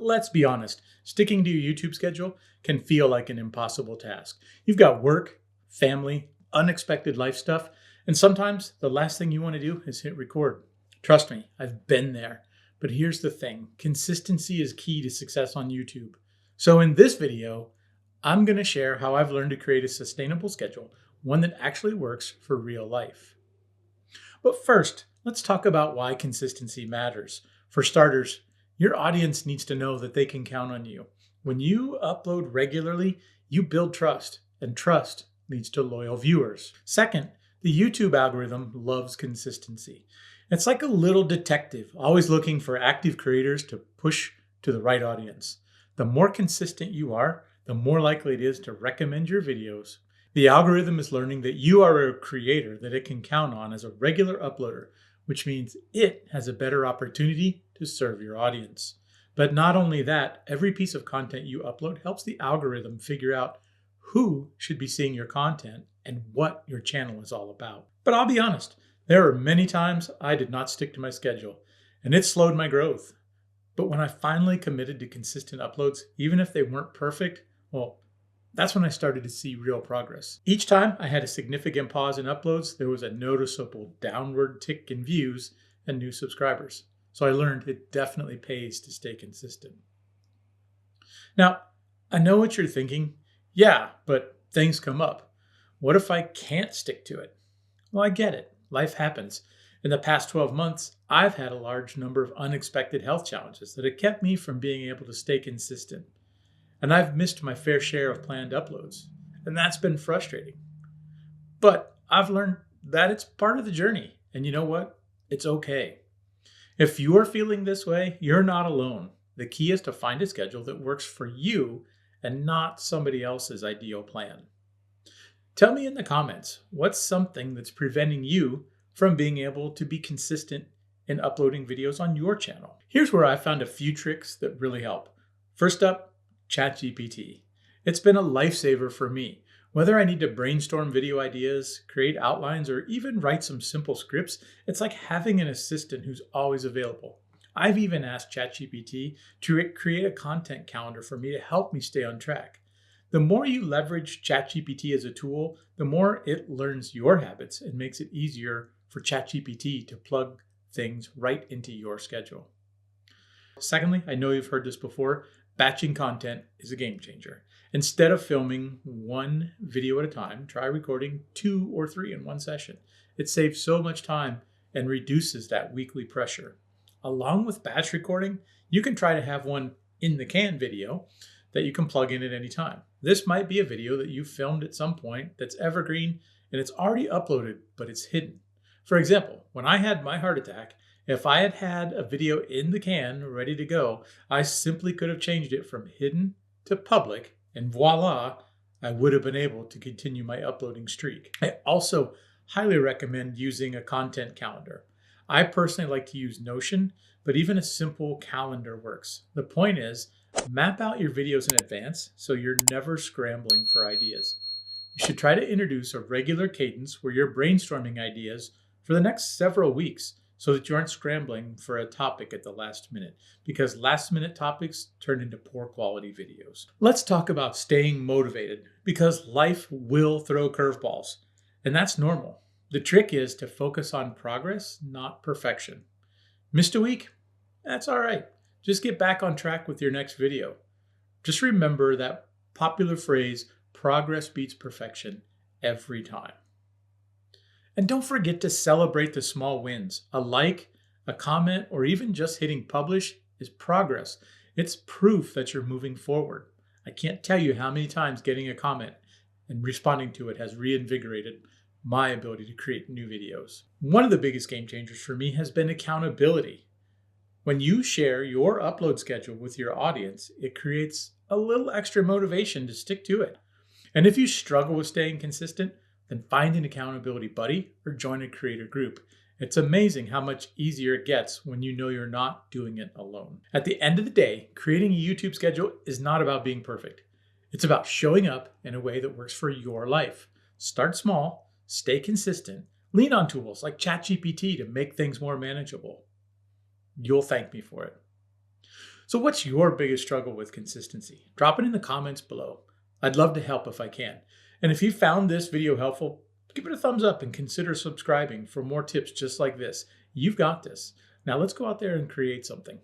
But let's be honest, sticking to your YouTube schedule can feel like an impossible task. You've got work, family, unexpected life stuff, and sometimes the last thing you want to do is hit record. Trust me, I've been there. But here's the thing, consistency is key to success on YouTube. So in this video, I'm going to share how I've learned to create a sustainable schedule, one that actually works for real life. But first, let's talk about why consistency matters. For starters, your audience needs to know that they can count on you. When you upload regularly, you build trust, and trust leads to loyal viewers. Second, the YouTube algorithm loves consistency. It's like a little detective, always looking for active creators to push to the right audience. The more consistent you are, the more likely it is to recommend your videos. The algorithm is learning that you are a creator that it can count on as a regular uploader, which means it has a better opportunity to serve your audience. But not only that, every piece of content you upload helps the algorithm figure out who should be seeing your content and what your channel is all about. But I'll be honest, there are many times I did not stick to my schedule, and it slowed my growth. But when I finally committed to consistent uploads, even if they weren't perfect, well, that's when I started to see real progress. Each time I had a significant pause in uploads, there was a noticeable downward tick in views and new subscribers. So I learned it definitely pays to stay consistent. Now, I know what you're thinking. Yeah, but things come up. What if I can't stick to it? Well, I get it. Life happens. In the past 12 months, I've had a large number of unexpected health challenges that have kept me from being able to stay consistent. And I've missed my fair share of planned uploads, and that's been frustrating. But I've learned that it's part of the journey, and you know what? It's okay. If you're feeling this way, you're not alone. The key is to find a schedule that works for you and not somebody else's ideal plan. Tell me in the comments, what's something that's preventing you from being able to be consistent in uploading videos on your channel? Here's where I found a few tricks that really help. First up, ChatGPT. It's been a lifesaver for me. Whether I need to brainstorm video ideas, create outlines, or even write some simple scripts, it's like having an assistant who's always available. I've even asked ChatGPT to create a content calendar for me to help me stay on track. The more you leverage ChatGPT as a tool, the more it learns your habits and makes it easier for ChatGPT to plug things right into your schedule. Secondly, I know you've heard this before, batching content is a game changer. Instead of filming one video at a time, try recording 2 or 3 in one session. It saves so much time and reduces that weekly pressure. Along with batch recording, you can try to have one in the can video that you can plug in at any time. This might be a video that you filmed at some point that's evergreen and it's already uploaded, but it's hidden. For example, when I had my heart attack, if I had had a video in the can ready to go, I simply could have changed it from hidden to public, and voila, I would have been able to continue my uploading streak. I also highly recommend using a content calendar. I personally like to use Notion, but even a simple calendar works. The point is, map out your videos in advance so you're never scrambling for ideas. You should try to introduce a regular cadence where you're brainstorming ideas for the next several weeks so that you aren't scrambling for a topic at the last minute, because last minute topics turn into poor quality videos. Let's talk about staying motivated, because life will throw curveballs, and that's normal. The trick is to focus on progress, not perfection. Missed a week? That's all right. Just get back on track with your next video. Just remember that popular phrase, progress beats perfection, every time. And don't forget to celebrate the small wins. A like, a comment, or even just hitting publish is progress. It's proof that you're moving forward. I can't tell you how many times getting a comment and responding to it has reinvigorated my ability to create new videos. One of the biggest game changers for me has been accountability. When you share your upload schedule with your audience, it creates a little extra motivation to stick to it. And if you struggle with staying consistent, then find an accountability buddy or join a creator group. It's amazing how much easier it gets when you know you're not doing it alone. At the end of the day, creating a YouTube schedule is not about being perfect. It's about showing up in a way that works for your life. Start small, stay consistent, lean on tools like ChatGPT to make things more manageable. You'll thank me for it. So, what's your biggest struggle with consistency? Drop it in the comments below. I'd love to help if I can. And if you found this video helpful, give it a thumbs up and consider subscribing for more tips just like this. You've got this. Now, let's go out there and create something.